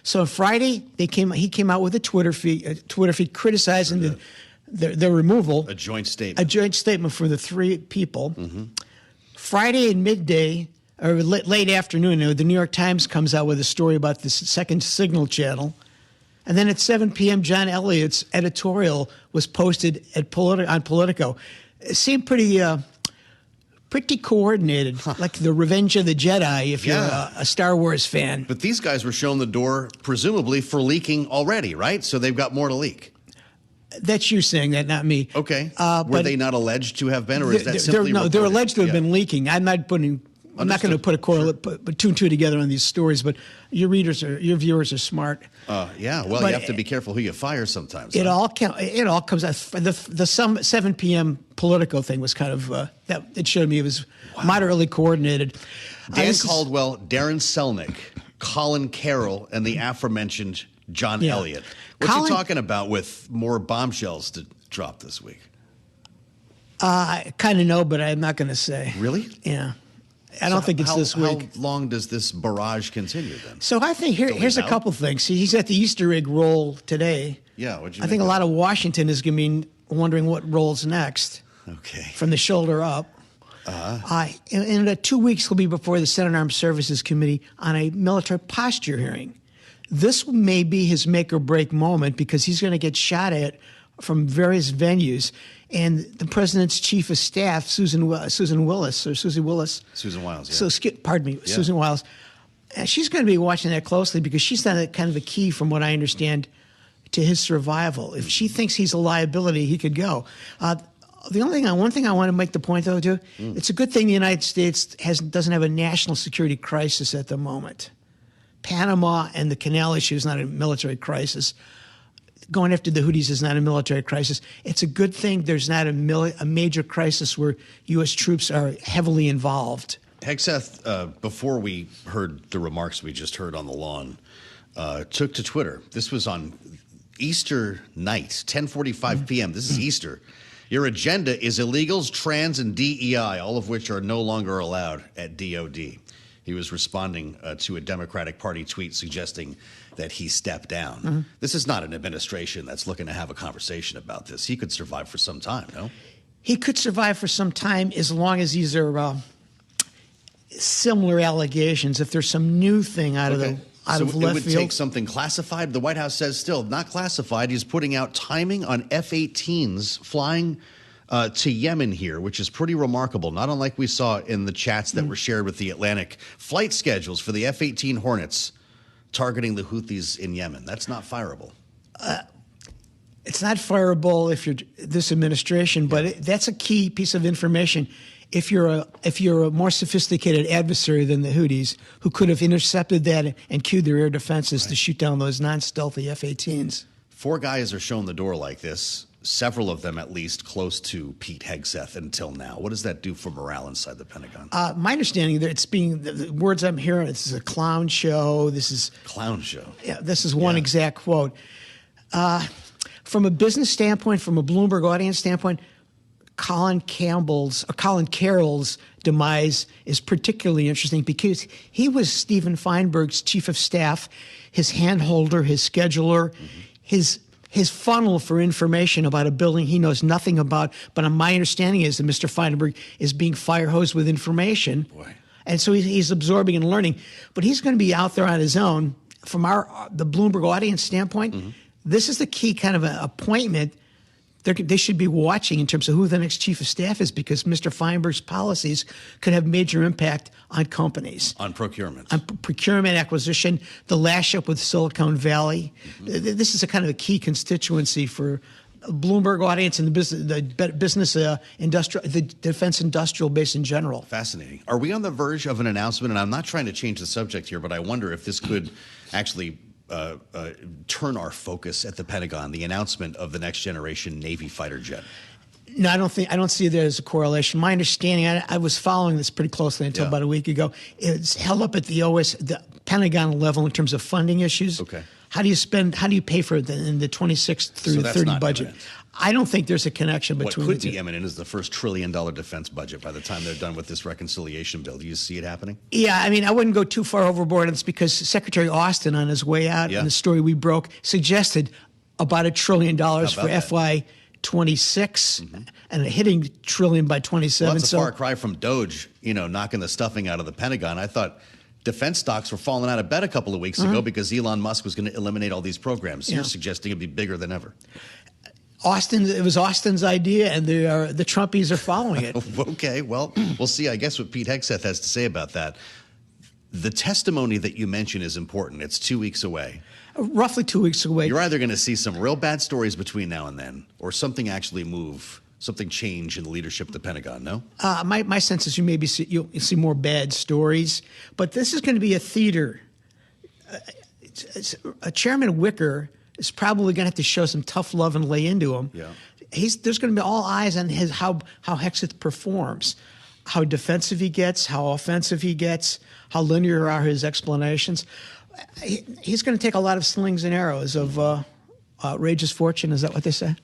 So Friday, he came out with a Twitter feed criticizing the removal. A joint statement. A joint statement for the three people. Friday at midday, or late afternoon, the New York Times comes out with a story about the second signal channel. And then at 7 p.m., John Ullyot's editorial was posted on Politico. It seemed pretty coordinated, like the Revenge of the Jedi, if you're a Star Wars fan. But these guys were shown the door, presumably, for leaking already, right? So they've got more to leak. That's you saying that, not me. Okay. Were they not alleged to have been, or is that simply reported? They're alleged to have been leaking. I'm not going to put a correlate, but two and two together on these stories. But your viewers are smart. Well, you have to be careful who you fire sometimes. It all comes out. The 7 p.m. Politico thing was kind of that. It showed me it was moderately coordinated. Dan Caldwell, Darren Selnick, Colin Campbell, and the aforementioned John Ullyot. What's he talking about with more bombshells to drop this week? I kind of know, but I'm not going to say. Really? Yeah. I don't think it's this week. How long does this barrage continue then? So I think here's a couple things. He's at the Easter egg roll today. Yeah, I think a lot of Washington is going to be wondering what rolls next. Okay. From the shoulder up. In 2 weeks, he'll be before the Senate Armed Services Committee on a military posture hearing. This may be his make or break moment because he's going to get shot at from various venues. And the president's chief of staff, Susan Wiles. Susan Wiles, yeah. Susan Wiles. She's going to be watching that closely because she's kind of a key, from what I understand, to his survival. If she thinks he's a liability, he could go. One thing I want to make the point, though, too, it's a good thing the United States doesn't have a national security crisis at the moment. Panama and the canal issue is not a military crisis. Going after the Houthis is not a military crisis. It's a good thing there's not a major crisis where U.S. troops are heavily involved. Hegseth, before we heard the remarks we just heard on the lawn, took to Twitter. This was on Easter night, 10:45 p.m. This is Easter. Your agenda is illegals, trans, and DEI, all of which are no longer allowed at DOD. He was responding to a Democratic Party tweet suggesting that he stepped down. This is not an administration that's looking to have a conversation about this. He could survive for some time, no? He could survive for some time as long as these are similar allegations. If there's some new thing out of left field. It would take something classified. The White House says still not classified. He's putting out timing on F-18s flying to Yemen here, which is pretty remarkable, not unlike we saw in the chats that were shared with the Atlantic. Flight schedules for the F-18 Hornets targeting the Houthis in Yemen. That's not fireable. It's not fireable if you're this administration, but that's a key piece of information. If you're a more sophisticated adversary than the Houthis, who could have intercepted that and cued their air defenses to shoot down those non-stealthy F-18s. 4 guys are shown the door like this. Several of them, at least, close to Pete Hegseth until now. What does that do for morale inside the Pentagon? My understanding that the words I'm hearing, this is a clown show. Clown show. Yeah, this is one exact quote. From a business standpoint, from a Bloomberg audience standpoint, Colin Campbell's demise is particularly interesting because he was Stephen Feinberg's chief of staff, his handholder, his scheduler, his funnel for information about a building he knows nothing about. But my understanding is that Mr. Feinberg is being fire-hosed with information. Boy. And so he's absorbing and learning. But he's going to be out there on his own. From the Bloomberg audience standpoint, this is the key kind of appointment they should be watching in terms of who the next chief of staff is, because Mr. Feinberg's policies could have major impact on companies. On procurement. On procurement, acquisition, the lash up with Silicon Valley. This is a kind of a key constituency for Bloomberg audience and the defense industrial base in general. Fascinating. Are we on the verge of an announcement? And I'm not trying to change the subject here, but I wonder if this could actually turn our focus at the Pentagon, the announcement of the next generation Navy fighter jet. No, I don't see there as a correlation. My understanding, I was following this pretty closely until about a week ago. It's held up at the Pentagon level in terms of funding issues. Okay. How do you pay for it in the 26 through 30 budget? I don't think there's a connection What between could the be two. imminent is the first $1 trillion defense budget by the time they're done with this reconciliation bill. Do you see it happening? Yeah, I mean, I wouldn't go too far overboard on this because Secretary Austin, on his way out, in the story we broke, suggested about $1 trillion for that? FY 26 and hitting $1 trillion by 27. Well, that's a far cry from Doge, knocking the stuffing out of the Pentagon. I thought defense stocks were falling out of bed a couple of weeks ago because Elon Musk was going to eliminate all these programs. You're suggesting it'd be bigger than ever. It was Austin's idea, and the Trumpies are following it. Okay, well, we'll see, I guess, what Pete Hegseth has to say about that. The testimony that you mentioned is important. It's 2 weeks away. Roughly 2 weeks away. You're either going to see some real bad stories between now and then, or something actually move, something change in the leadership of the Pentagon, no? My sense is you'll see more bad stories, but this is going to be a theater. Chairman Wicker is probably going to have to show some tough love and lay into him. Yeah. There's going to be all eyes on how Hegseth performs, how defensive he gets, how offensive he gets, how linear are his explanations. He's going to take a lot of slings and arrows of outrageous fortune. Is that what they say?